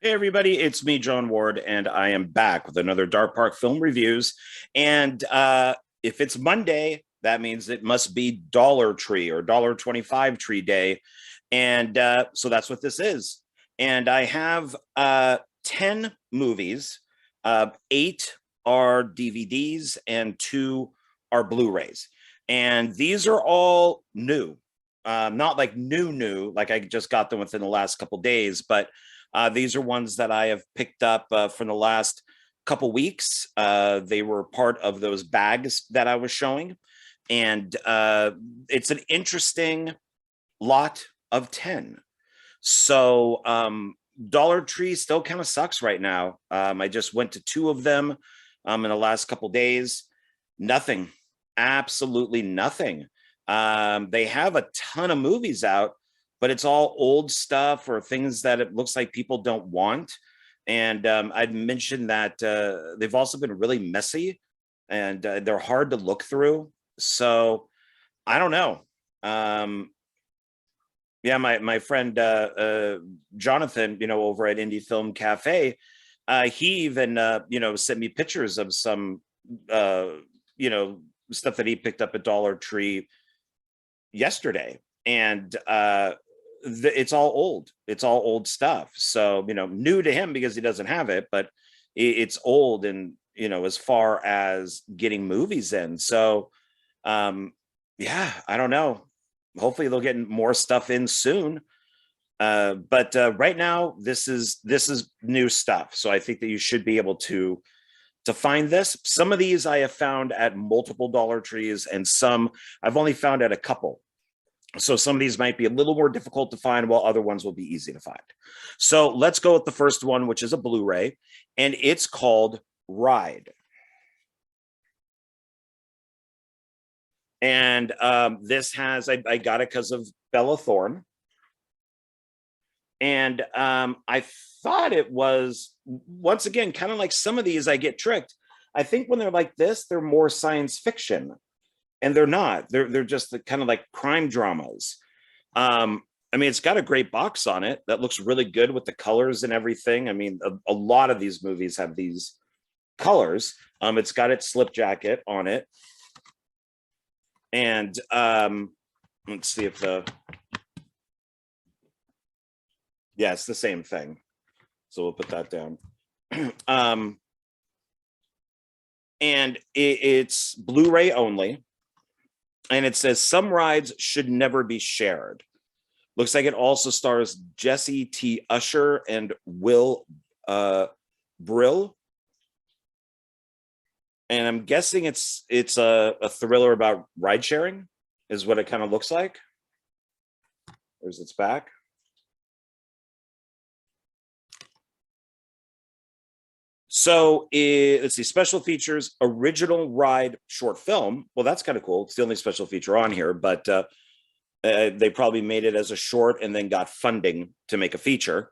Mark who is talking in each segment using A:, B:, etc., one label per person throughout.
A: Hey everybody, it's me, John Ward, and I am back with another Dark Park Film Reviews. And if it's Monday, that means it must be Dollar Tree or $1.25 Tree Day. And so that's what this is. And I have 10 movies. 8 are DVDs and 2 are Blu-rays. And these are all new. Not like new, like I just got them within the last couple days, but these are ones that I have picked up from the last couple weeks. They were part of those bags that I was showing. And it's an interesting lot of 10. So Dollar Tree still kind of sucks right now. I just went to 2 of them in the last couple days. Nothing, absolutely nothing. They have a ton of movies out, but it's all old stuff or things that it looks like people don't want. And I'd mentioned that they've also been really messy and they're hard to look through. So I don't know. Yeah, my friend Jonathan, over at Indie Film Cafe, he even sent me pictures of some stuff that he picked up at Dollar Tree yesterday, and it's all old stuff. So new to him because he doesn't have it, but it's old, and as far as getting movies in. So yeah, I don't know. Hopefully they'll get more stuff in soon. But right now this is new stuff. So I think that you should be able to find this. Some of these I have found at multiple Dollar Trees, and some I've only found at a couple. So some of these might be a little more difficult to find, while other ones will be easy to find. So let's go with the first one, which is a Blu-ray, and it's called Ride. And this has, I got it because of Bella Thorne. And I thought it was, once again, kind of like some of these I get tricked. I think when they're like this, they're more science fiction. And they're not. They're just kind of like crime dramas. I mean, it's got a great box on it that looks really good with the colors and everything. I mean, a lot of these movies have these colors. It's got its slip jacket on it. And let's see if yeah, it's the same thing. So we'll put that down. And it's Blu-ray only. And it says some rides should never be shared. Looks like it also stars Jesse T. Usher and Will Brill. And I'm guessing it's a thriller about ride sharing, is what it kind of looks like. There's its back. So let's see, special features, original ride short film. Well, that's kind of cool. It's the only special feature on here, but they probably made it as a short and then got funding to make a feature.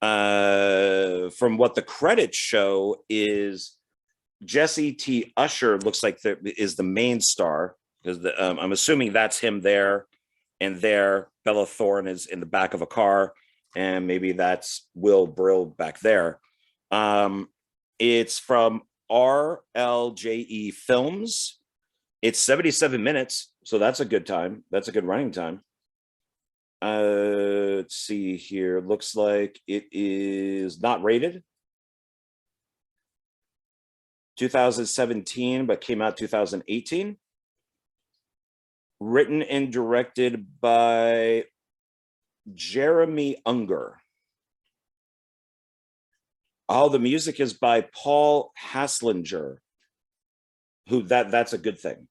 A: From what the credits show is Jesse T. Usher looks like is the main star, because I'm assuming that's him there, and there Bella Thorne is in the back of a car, and maybe that's Will Brill back there. It's from RLJE Films. It's 77 minutes, so that's a good time. That's a good running time. Let's see here. Looks like it is not rated. 2017, but came out 2018. Written and directed by Jeremy Unger. Oh, the music is by Paul Haslinger, who that's a good thing.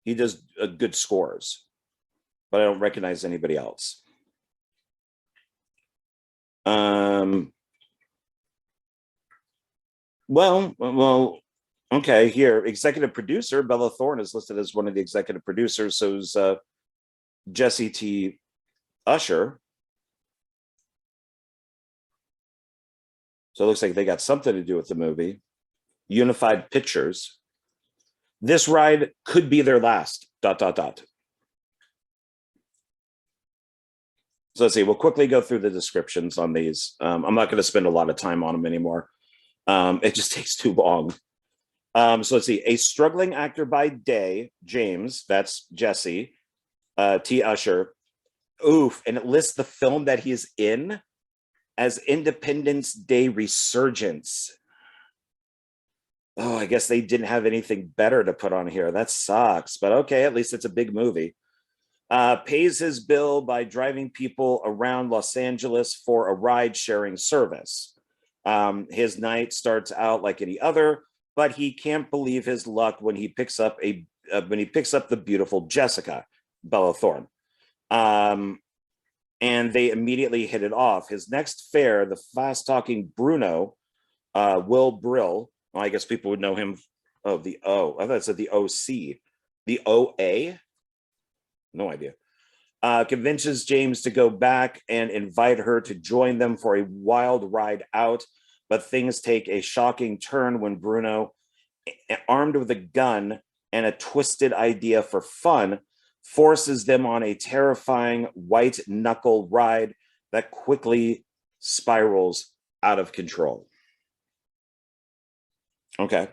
A: He does good scores, but I don't recognize anybody else. Well, okay, here, executive producer, Bella Thorne is listed as one of the executive producers, so is Jesse T. Usher. So it looks like they got something to do with the movie. Unified Pictures. This ride could be their last, ... So let's see. We'll quickly go through the descriptions on these. I'm not going to spend a lot of time on them anymore. It just takes too long. So let's see. A struggling actor by day, James, that's Jesse, T. Usher. Oof. And it lists the film that he's in as Independence Day Resurgence. Oh, I guess they didn't have anything better to put on here. That sucks. But okay, at least it's a big movie. Pays his bill by driving people around Los Angeles for a ride-sharing service. His night starts out like any other, but he can't believe his luck when he picks up the beautiful Jessica, Bella Thorne. And they immediately hit it off. His next fare, the fast-talking Bruno, Will Brill. Well, I guess people would know him. Oh, the O. I thought it said the OC. The OA? No idea. Convinces James to go back and invite her to join them for a wild ride out. But things take a shocking turn when Bruno, armed with a gun and a twisted idea for fun, forces them on a terrifying white knuckle ride that quickly spirals out of control. Okay.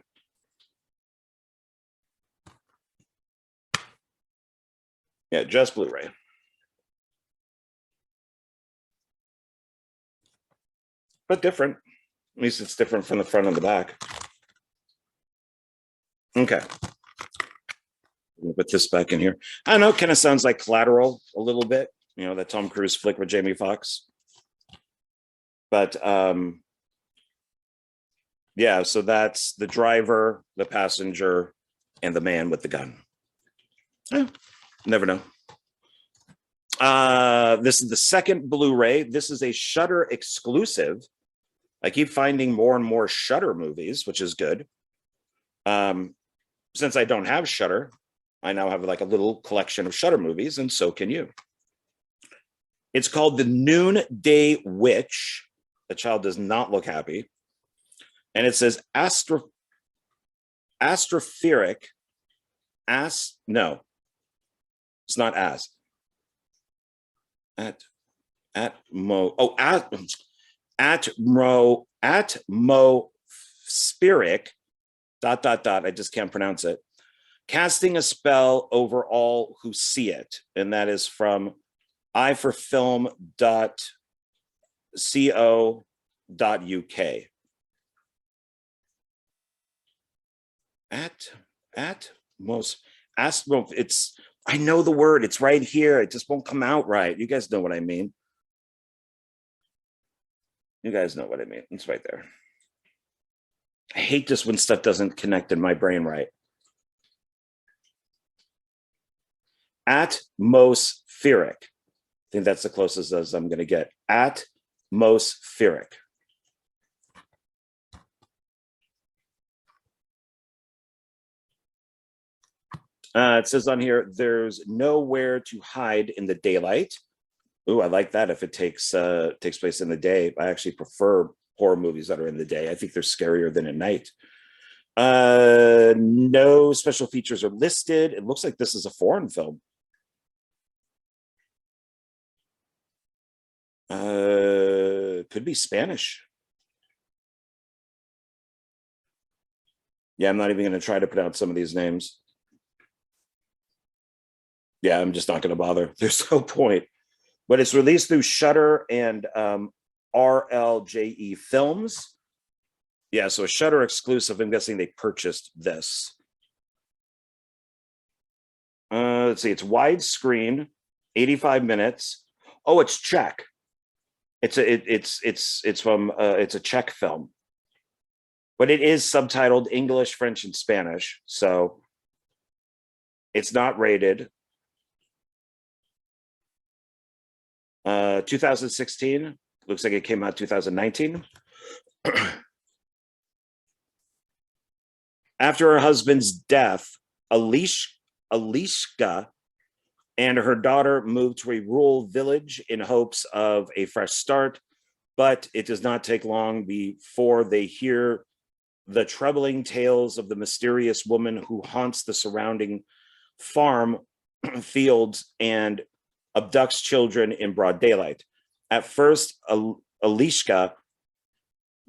A: Yeah, just Blu-ray. But different. At least it's different from the front and the back. Okay. Put this back in here. I know it kind of sounds like Collateral a little bit, you know, that Tom Cruise flick with Jamie Foxx. But yeah, so that's the driver, the passenger, and the man with the gun. Never know. This is the second Blu-ray. This is a Shudder exclusive. I keep finding more and more Shudder movies, which is good. Since I don't have Shudder, I now have like a little collection of Shudder movies, and so can you. It's called The Noonday Witch. The child does not look happy. And it says astroperic. No, it's not as. Atmospheric ... I just can't pronounce it. Casting a spell over all who see it. And that is from iforfilm.co.uk. It's, I know the word, it's right here. It just won't come out right. You guys know what I mean. You guys know what I mean. It's right there. I hate this when stuff doesn't connect in my brain right. Atmospheric. I think that's the closest as I'm going to get. Atmospheric. It says on here, there's nowhere to hide in the daylight. Ooh, I like that if it takes place in the day. I actually prefer horror movies that are in the day. I think they're scarier than at night. No special features are listed. It looks like this is a foreign film. Could be Spanish. Yeah, I'm not even going to try to pronounce some of these names. Yeah, I'm just not going to bother. There's no point. But it's released through Shudder and RLJE Films. Yeah, so a Shudder exclusive. I'm guessing they purchased this. Let's see. It's widescreen, 85 minutes. Oh, it's Czech. It's a Czech film, but it is subtitled English, French, and Spanish. So it's not rated. 2016. Looks like it came out 2019. After her husband's death, Alishka and her daughter moved to a rural village in hopes of a fresh start, but it does not take long before they hear the troubling tales of the mysterious woman who haunts the surrounding farm fields and abducts children in broad daylight. At first, Alishka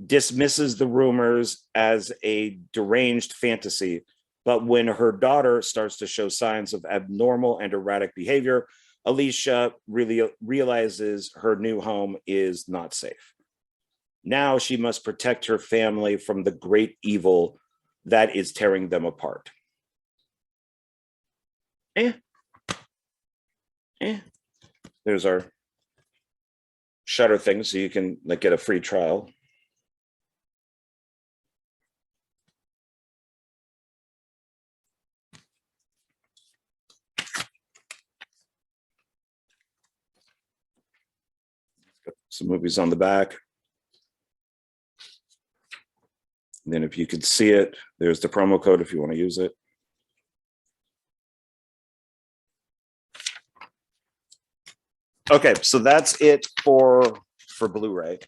A: dismisses the rumors as a deranged fantasy, but when her daughter starts to show signs of abnormal and erratic behavior, Alicia really realizes her new home is not safe. Now she must protect her family from the great evil that is tearing them apart. There's our Shudder thing, so you can like get a free trial. Got some movies on the back. And then if you could see it, there's the promo code if you want to use it. Okay, so that's it for Blu-ray.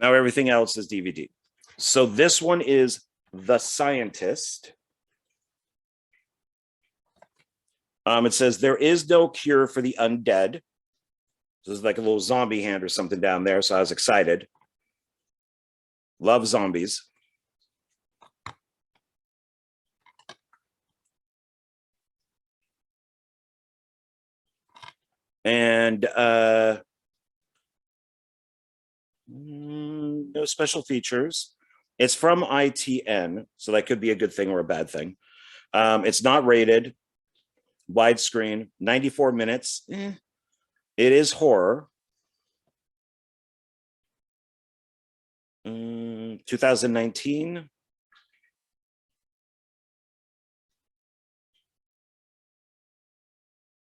A: Now everything else is DVD. So this one is The Scientist. It says there is no cure for the undead. This is like a little zombie hand or something down there, so I was excited. Love zombies. And no special features. It's from ITN, so that could be a good thing or a bad thing. It's not rated. Widescreen, 94 minutes. It is horror. 2019.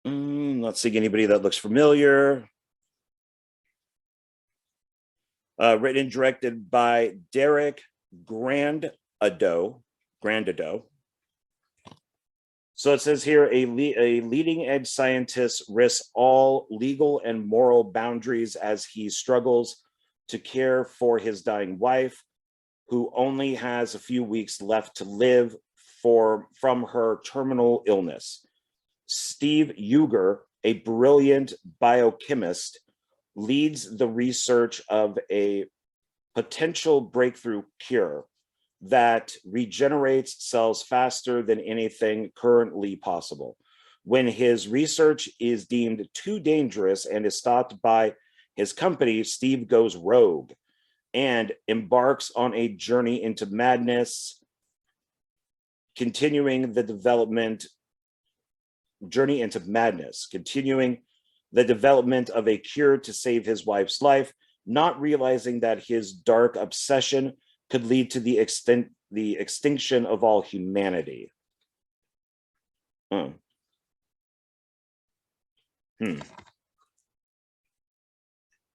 A: Not seeing anybody that looks familiar. Written and directed by Derek Grandado. So it says here, a leading edge scientist risks all legal and moral boundaries as he struggles to care for his dying wife, who only has a few weeks left to live from her terminal illness. Steve Uger, a brilliant biochemist, leads the research of a potential breakthrough cure that regenerates cells faster than anything currently possible. When his research is deemed too dangerous and is stopped by his company, Steve goes rogue and embarks on a journey into madness, continuing the development of a cure to save his wife's life, not realizing that his dark obsession could lead to the extinction of all humanity. I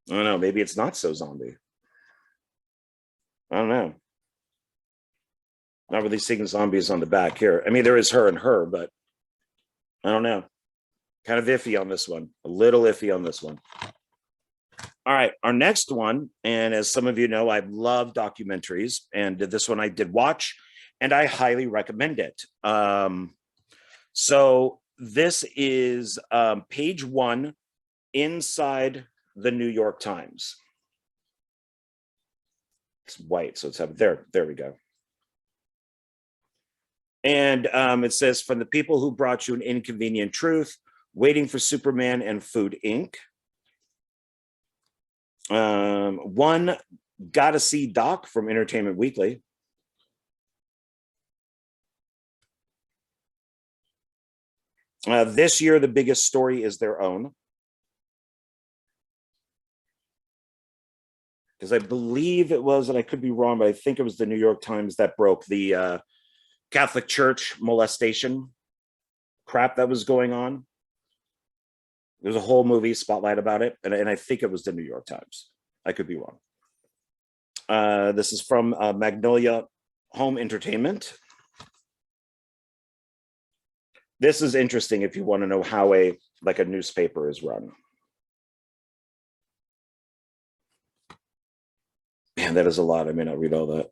A: don't know, maybe it's not so zombie. I don't know. Not really seeing zombies on the back here. I mean, there is her and her, but I don't know. Kind of iffy on this one. A little iffy on this one. All right, our next one, and as some of you know, I love documentaries, and this one I did watch, and I highly recommend it. So this is page 1 inside the New York Times. It's white, so it's up there. There we go. And it says, from the people who brought you an inconvenient truth, Waiting for Superman and Food Inc. One, Gotta See Doc from Entertainment Weekly. This year, the biggest story is their own. Because I believe it was, and I could be wrong, but I think it was the New York Times that broke the Catholic Church molestation crap that was going on. There's a whole movie spotlight about it, and I think it was the New York Times. I could be wrong. This is from Magnolia Home Entertainment. This is interesting if you want to know how a newspaper is run. Man, that is a lot. I may not read all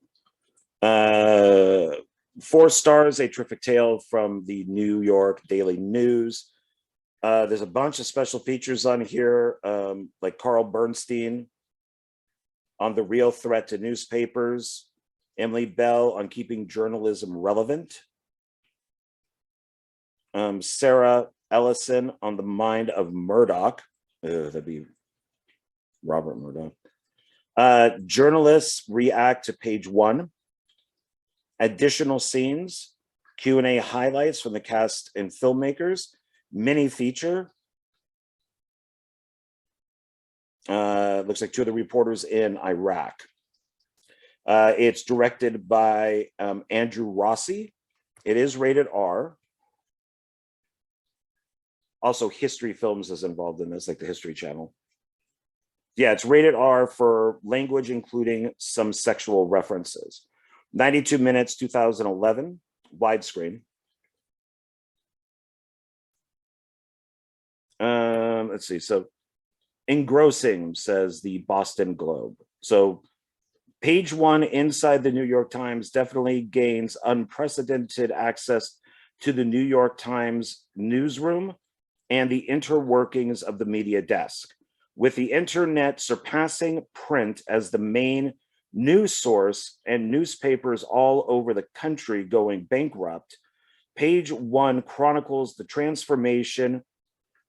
A: that. 4 stars, a terrific tale from the New York Daily News. There's a bunch of special features on here, like Carl Bernstein on the real threat to newspapers, Emily Bell on keeping journalism relevant, Sarah Ellison on the mind of Murdoch. That'd be Robert Murdoch. Journalists react to page 1. Additional scenes, Q&A highlights from the cast and filmmakers, mini feature. Looks like 2 of the reporters in Iraq. It's directed by Andrew Rossi. It is rated R. Also, History Films is involved in this, like the History Channel. Yeah, it's rated R for language, including some sexual references. 92 minutes, 2011, widescreen. Let's see. So, engrossing, says the Boston Globe. So, page 1 inside the New York Times definitely gains unprecedented access to the New York Times newsroom and the interworkings of the media desk. With the internet surpassing print as the main news source and newspapers all over the country going bankrupt, page 1 chronicles the transformation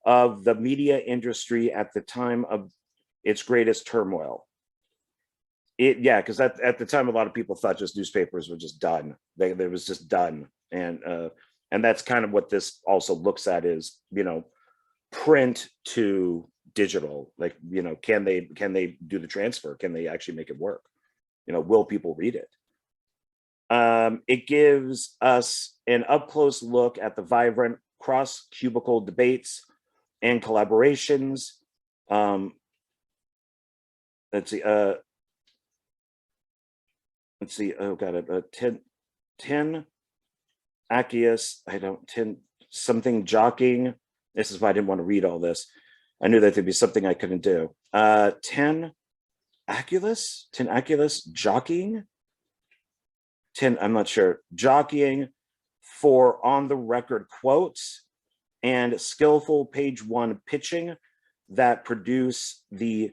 A: of the media industry at the time of its greatest turmoil. Because at the time, a lot of people thought just newspapers were just done. They was just done. And that's kind of what this also looks at is, print to digital. Like, can they do the transfer? Can they actually make it work? Will people read it? It gives us an up-close look at the vibrant cross-cubicle debates and collaborations. Let's see. Oh, got it. 10 Accius. Something jockeying. This is why I didn't want to read all this. I knew that there'd be something I couldn't do. 10 Aculus jockeying. 10, I'm not sure. Jockeying for on the record quotes and skillful page 1 pitching that produce the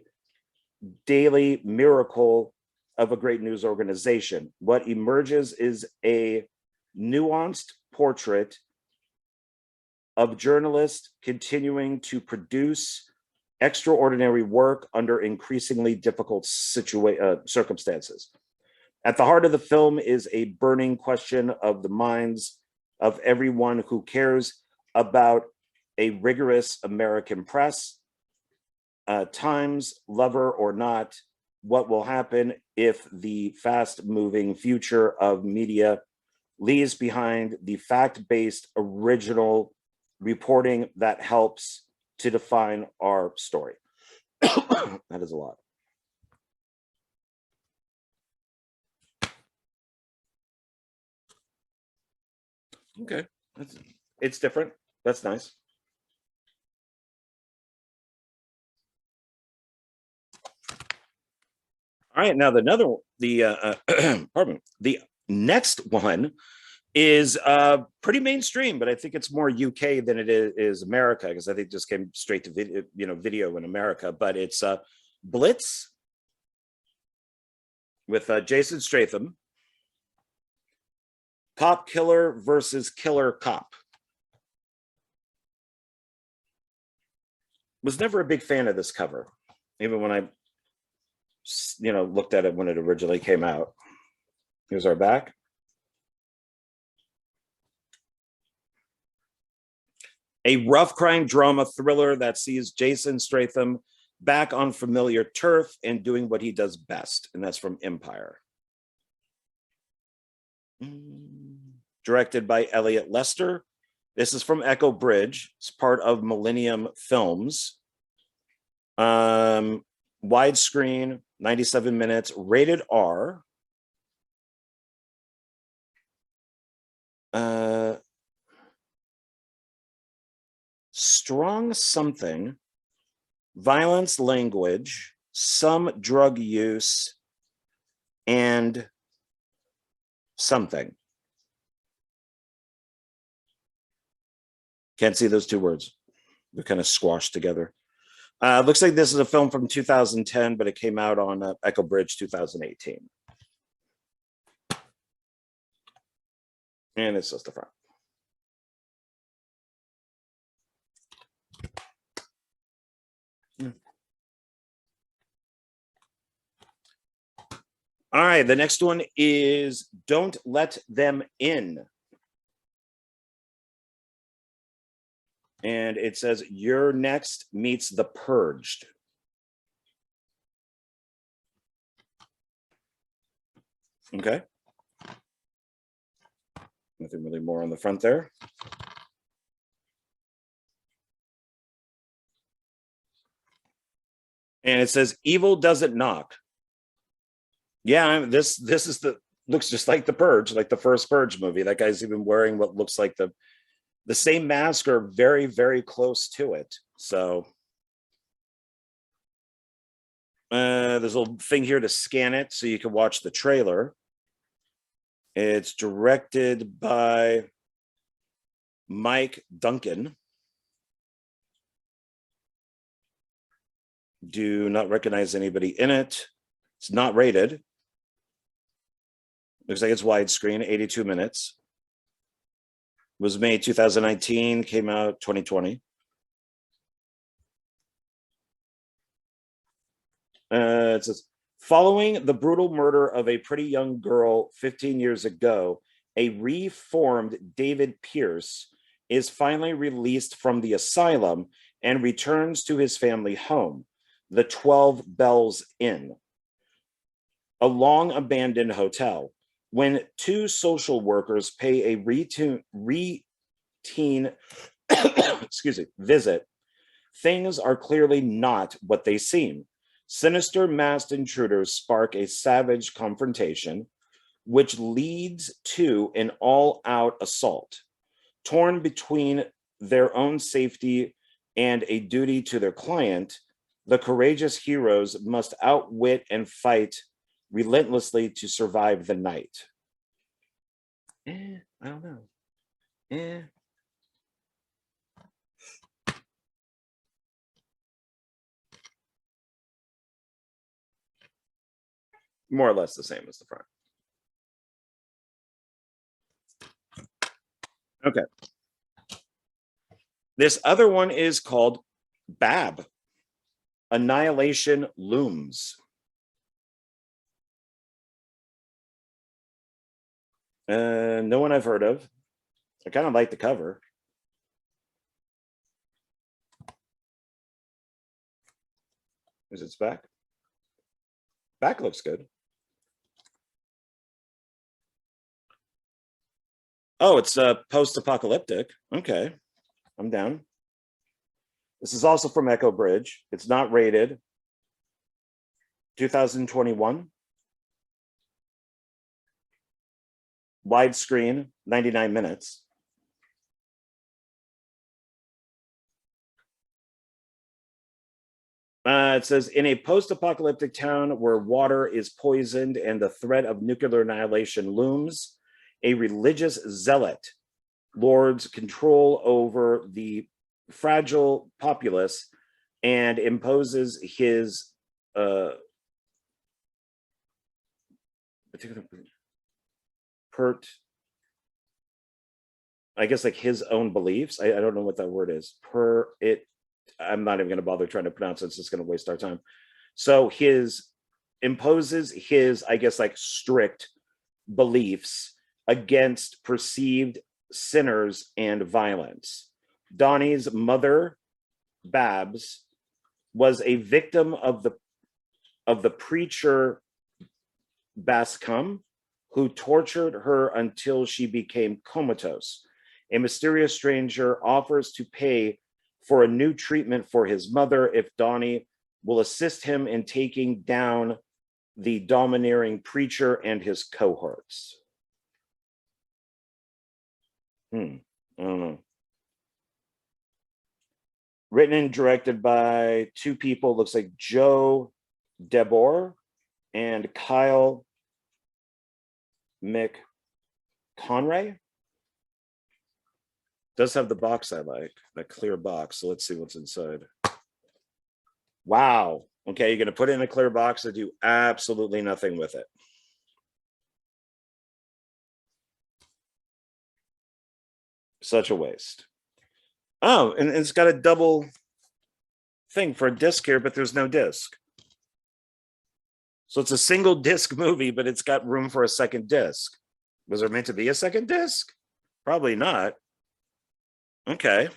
A: daily miracle of a great news organization. What emerges is a nuanced portrait of journalists continuing to produce extraordinary work under increasingly difficult circumstances. At the heart of the film is a burning question of the minds of everyone who cares about a rigorous American press. Times, lover or not, what will happen if the fast-moving future of media leaves behind the fact-based original reporting that helps to define our story? That is a lot. Okay, it's different. That's nice. All right, now the next one is pretty mainstream, but I think it's more UK than it is America, because I think it just came straight to video in America. But it's Blitz with Jason Statham. Cop killer versus killer cop. Was never a big fan of this cover, even when I looked at it when it originally came out. Here's our back. A rough crime drama thriller that sees Jason Statham back on familiar turf and doing what he does best, and that's from Empire. Directed by Elliot Lester. This is from Echo Bridge. It's part of Millennium Films. Widescreen, 97 minutes, rated R. Strong something, violence, language, some drug use, and something. Can't see those two words. They're kind of squashed together. Looks like this is a film from 2010, but it came out on Echo Bridge 2018. And it's just the front. All right, the next one is Don't Let Them In. And it says, You're Next meets The Purged. Okay. Nothing really more on the front there. And it says, Evil Doesn't Knock. Yeah, this is looks just like The Purge, like the first Purge movie. That guy's even wearing what looks like the same mask or very, very close to it. So there's a little thing here to scan it so you can watch the trailer. It's directed by Mike Duncan. Do not recognize anybody in it. It's not rated. Looks like it's widescreen, 82 minutes. Was made 2019, came out 2020. It says, following the brutal murder of a pretty young girl 15 years ago, a reformed David Pierce is finally released from the asylum and returns to his family home, the 12 Bells Inn, a long abandoned hotel. When two social workers pay a routine visit, things are clearly not what they seem. Sinister masked intruders spark a savage confrontation, which leads to an all-out assault. Torn between their own safety and a duty to their client, the courageous heroes must outwit and fight relentlessly to survive the night. I don't know. More or less the same as the front. Okay. This other one is called Bab. Annihilation Looms. No one I've heard of. I kind of like the cover. Is its back? Back looks good. Oh, it's post-apocalyptic. Okay, I'm down. This is also from Echo Bridge. It's not rated. 2021. Widescreen, 99 minutes. It says, in a post-apocalyptic town where water is poisoned and the threat of nuclear annihilation looms, a religious zealot lords control over the fragile populace and imposes his I guess like his own beliefs. I don't know what that word is. I'm not even going to bother trying to pronounce it. It's just going to waste our time. So imposes his, I guess, like strict beliefs against perceived sinners and violence. Donnie's mother, Babs, was a victim of the preacher Bascom, who tortured her until she became comatose. A mysterious stranger offers to pay for a new treatment for his mother if Donnie will assist him in taking down the domineering preacher and his cohorts. I don't know. Written and directed by two people, looks like Joe Debord and Kyle McConray. Does have the box I like, that clear box. So let's see what's inside. Wow. Okay, you're going to put it in a clear box and do absolutely nothing with it. Such a waste. Oh, and it's got a double thing for a disc here, but there's no disc. So it's a single disc movie, but it's got room for a second disc. Was there meant to be a second disc? Probably not. Okay.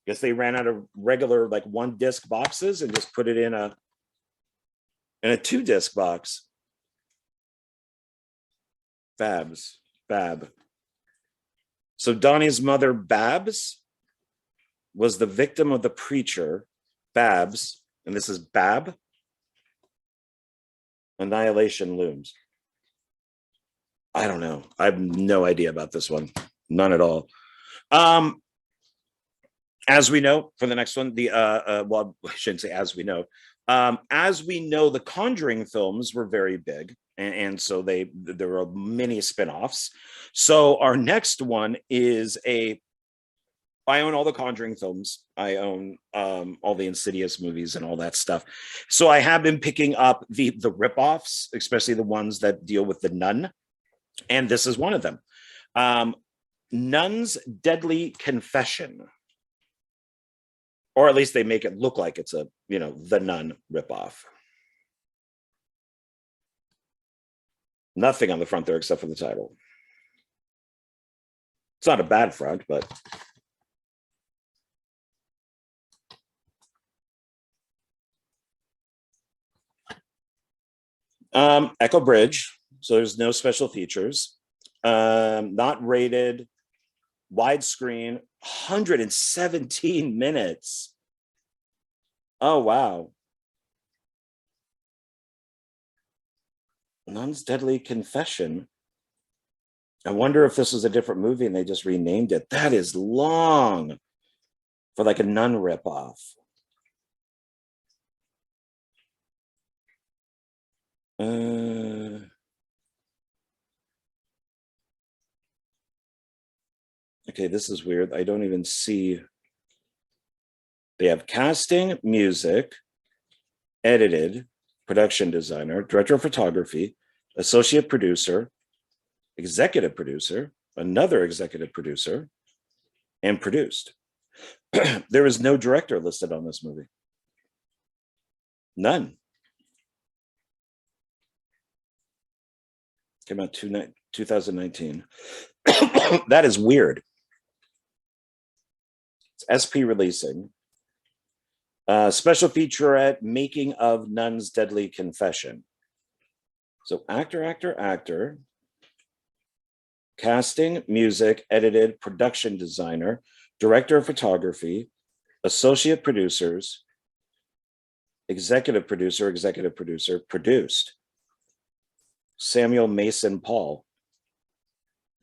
A: Guess they ran out of regular like one disc boxes and just put it in a 2-disc box. Babs. Bab. So Donnie's mother, Babs, was the victim of the preacher, Babs, and this is Bab. Annihilation looms. I don't know. I have no idea about this one. None at all. As we know, for the next one, well, I shouldn't say as we know. As we know, the Conjuring films were very big, and so there were many spin-offs. So our next one is I own all the Conjuring films. I own all the Insidious movies and all that stuff. So I have been picking up the ripoffs, especially the ones that deal with the nun. And this is one of them. Nun's Deadly Confession. Or at least they make it look like it's a, the Nun ripoff. Nothing on the front there except for the title. It's not a bad front, but... Echo Bridge, so there's no special features. Not rated, widescreen, 117 minutes. Oh, wow. Nun's Deadly Confession. I wonder if this was a different movie and they just renamed it. That is long for like a nun ripoff. Okay, this is weird. I don't even see. They have casting, music, edited, production designer, director of photography, associate producer, executive producer, another executive producer, and produced. There is no director listed on this movie. None. Came out 2019. That is weird. It's SP releasing. Special featurette, making of Nun's Deadly Confession. So actor, casting, music, edited, production designer, director of photography, associate producers, executive producer, produced. Samuel Mason Paul.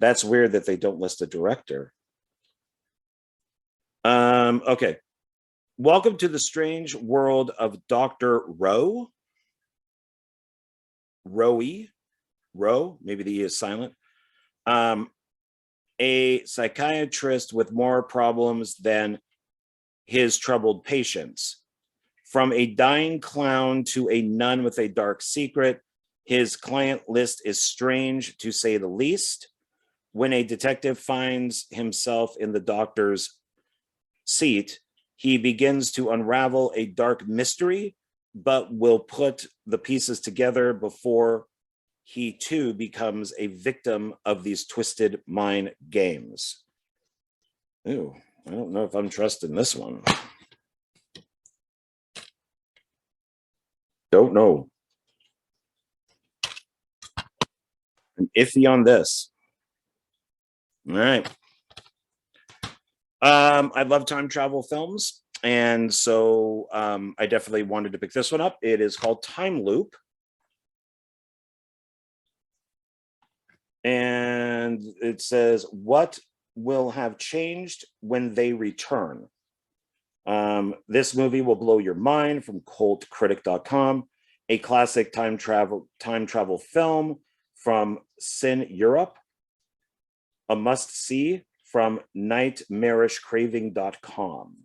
A: That's weird that they don't list a director. Okay. Welcome to the strange world of Dr. Rowe. Rowe, maybe the E is silent. A psychiatrist with more problems than his troubled patients. From a dying clown to a nun with a dark secret, his client list is strange, to say the least. When a detective finds himself in the doctor's seat, he begins to unravel a dark mystery, but will put the pieces together before he too becomes a victim of these twisted mind games. Ooh, I don't know if I'm trusting this one. Don't know. I'm iffy on this. All right. I love time travel films, and so I definitely wanted to pick this one up. It is called Time Loop. And it says, what will have changed when they return? This movie will blow your mind, from cultcritic.com. A classic time travel film from Sin Europe. A must-see from nightmarishcraving.com.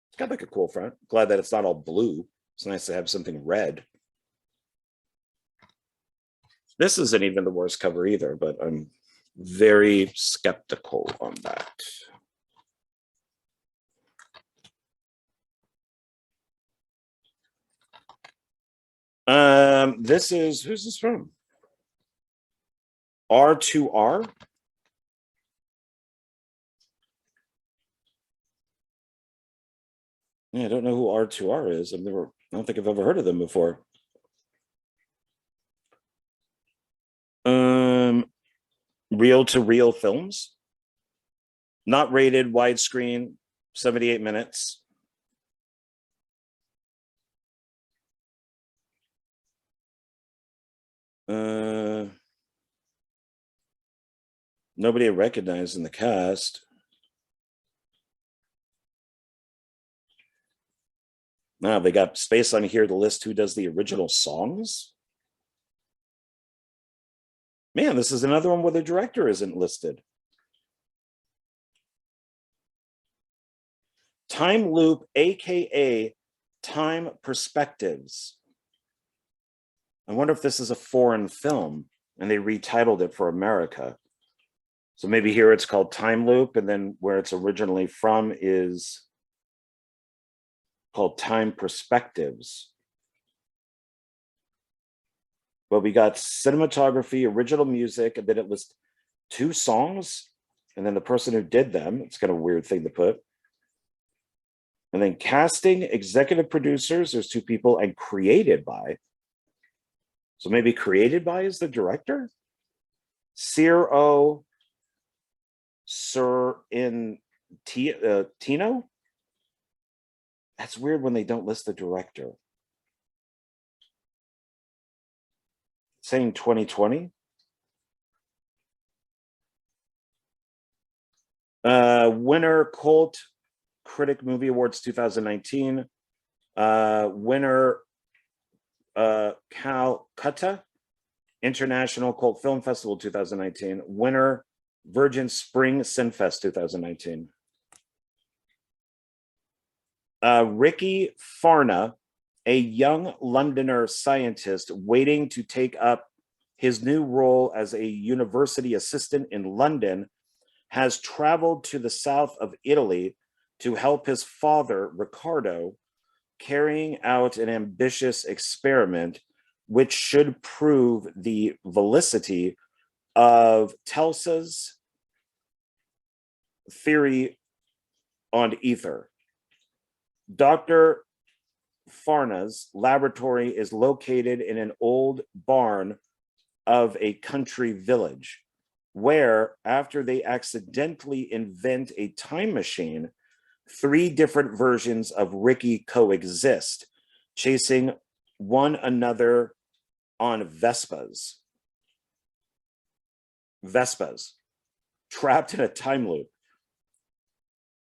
A: It's got like a cool front. Glad that it's not all blue. It's nice to have something red. This isn't even the worst cover either, but I'm very skeptical on that. This is, who's this from? R2R. Yeah, I don't know who R2R is. I don't think I've ever heard of them before. Reel-to-reel films. Not rated, widescreen, 78 minutes. Nobody I recognize in the cast. Now they got space on here to list who does the original songs. Man, this is another one where the director isn't listed. Time Loop, aka Time Perspectives. I wonder if this is a foreign film and they retitled it for America. So maybe here it's called Time Loop, and then where it's originally from is called Time Perspectives. But we got cinematography, original music, and then it was 2 songs, and then the person who did them, it's kind of a weird thing to put. And then casting, executive producers, there's 2 people, and created by. So maybe created by is the director? Tino? That's weird when they don't list the director. Saying 2020. Winner Cult Critic Movie Awards 2019. Winner Calcutta International Cult Film Festival 2019. Winner Virgin Spring Cinefest 2019. Ricky Farna, a young Londoner scientist waiting to take up his new role as a university assistant in London, has traveled to the south of Italy to help his father, Riccardo, carrying out an ambitious experiment which should prove the validity of Telsa's theory on ether. Dr. Farna's laboratory is located in an old barn of a country village, where, after they accidentally invent a time machine, 3 different versions of Ricky coexist, chasing one another on Vespas. Trapped in a time loop.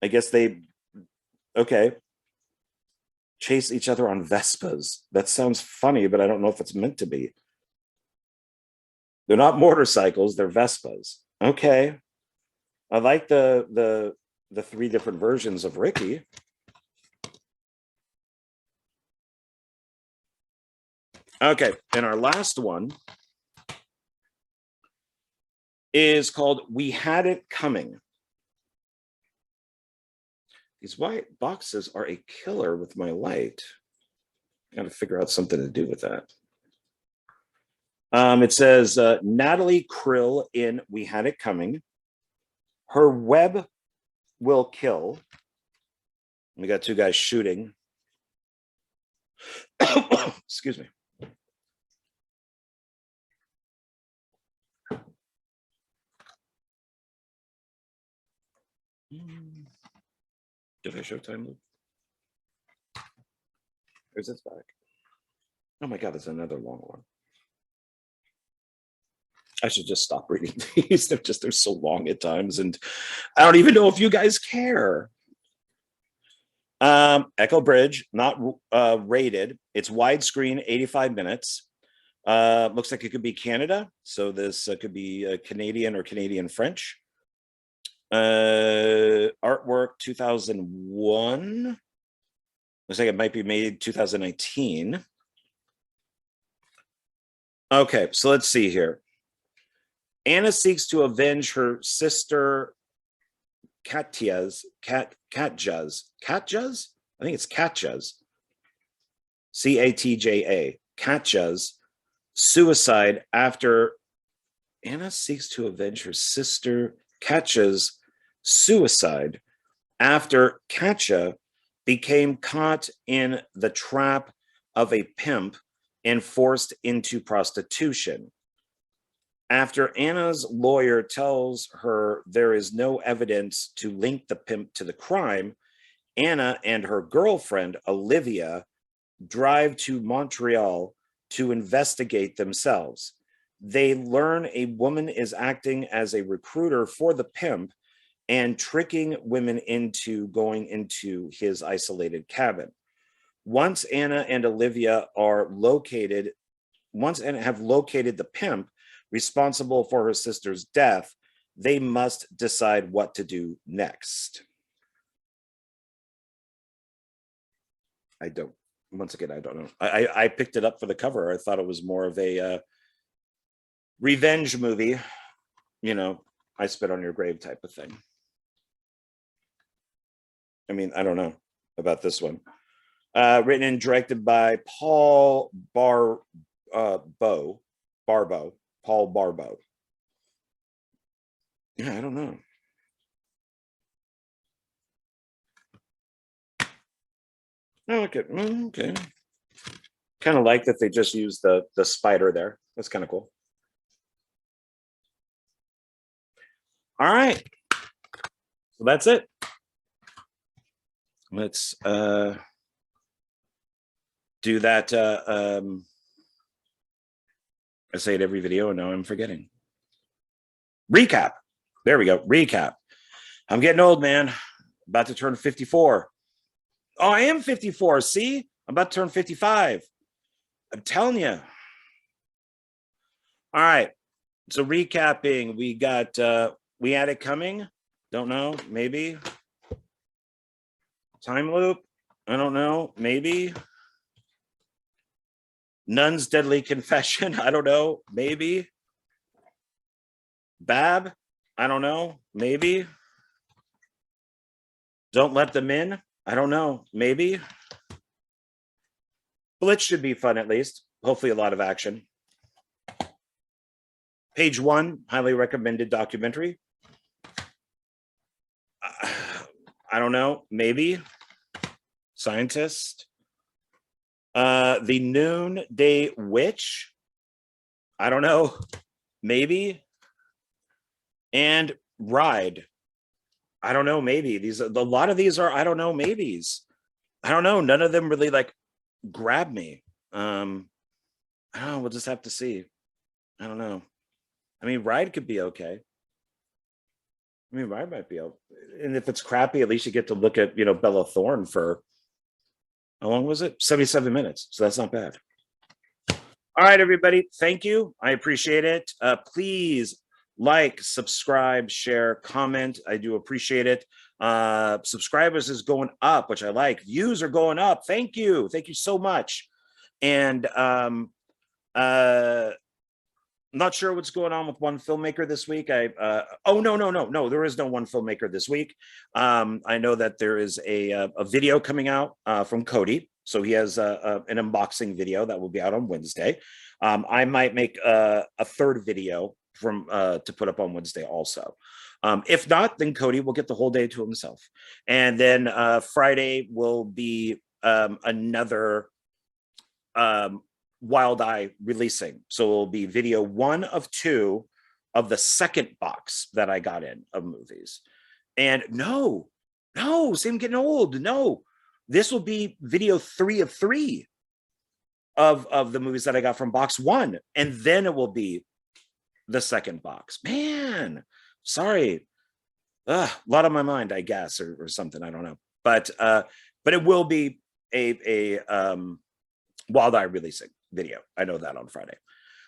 A: I guess they, okay, chase each other on Vespas. That sounds funny, but I don't know if it's meant to be. They're not motorcycles, they're Vespas. Okay. I like the 3 different versions of Ricky. Okay, and our last one is called We Had It Coming. These white boxes are a killer with my light. Got to figure out something to do with that. It says Natalie Krill in We Had It Coming. Her web will kill. We got 2 guys shooting. Excuse me. Did I show time loop? Where's its back? Oh my God, there's another long one. I should just stop reading these. They're so long at times, and I don't even know if you guys care. Echo Bridge, not rated. It's widescreen, 85 minutes. Looks like it could be Canada, so this could be Canadian or Canadian French. Artwork 2001. Looks like it might be made 2019. Okay, so let's see here. Anna seeks to avenge her sister Katja's. I think it's Katja's. Catja. Katja's suicide after Anna seeks to avenge her sister Katja's suicide after Katja became caught in the trap of a pimp and forced into prostitution. After Anna's lawyer tells her there is no evidence to link the pimp to the crime, Anna and her girlfriend, Olivia, drive to Montreal to investigate themselves. They learn a woman is acting as a recruiter for the pimp and tricking women into going into his isolated cabin. Once Anna and Olivia have located the pimp responsible for her sister's death, they must decide what to do next. I don't know. I picked it up for the cover. I thought it was more of a revenge movie, I spit on your grave type of thing. I mean, I don't know about this one. Written and directed by Paul Barbeau. Yeah, I don't know. Oh, okay. Okay. Kind of like that they just used the spider there. That's kind of cool. All right. So that's it. Let's do that. I say it every video and now I'm forgetting. Recap. There we go. Recap. I'm getting old, man. About to turn 54. Oh, I am 54. See? I'm about to turn 55. I'm telling you. All right. So recapping, we got We Had It Coming. Don't know. Maybe. Time Loop. I don't know. Maybe. Nun's Deadly Confession. I don't know. Maybe. Bab. I don't know. Maybe. Don't Let Them In. I don't know. Maybe. Blitz should be fun at least. Hopefully a lot of action. Page One, highly recommended documentary. I don't know. Maybe. Scientist. The Noonday Witch. I don't know. Maybe. And Ride. I don't know. Maybe. A lot of these are I don't know. Maybes. I don't know. None of them really like grab me. I don't know. We'll just have to see. I don't know. I mean, Ride could be okay. I mean, Ride might be okay. And if it's crappy, at least you get to look at, Bella Thorne for, how long was it? 77 minutes. So that's not bad. All right, everybody. Thank you. I appreciate it. Please like, subscribe, share, comment. I do appreciate it. Subscribers is going up, which I like. Views are going up. Thank you. Thank you so much. And not sure what's going on with one filmmaker this week. No, there is no one filmmaker this week. I know that there is a video coming out from Cody. So he has an unboxing video that will be out on Wednesday. I might make a third video to put up on Wednesday also. If not, then Cody will get the whole day to himself. And then Friday will be another Wild Eye releasing. So it will be video 1 of 2 of the second box that I got in of movies. And no, see, I'm getting old. No, this will be video 3 of 3 of the movies that I got from box 1. And then it will be the second box. Man, sorry. A lot on my mind, I guess, or something. I don't know. But it will be a Wild Eye releasing video. I know that on Friday.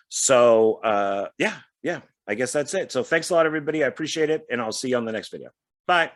A: So yeah. I guess that's it. So thanks a lot, everybody. I appreciate it. And I'll see you on the next video. Bye.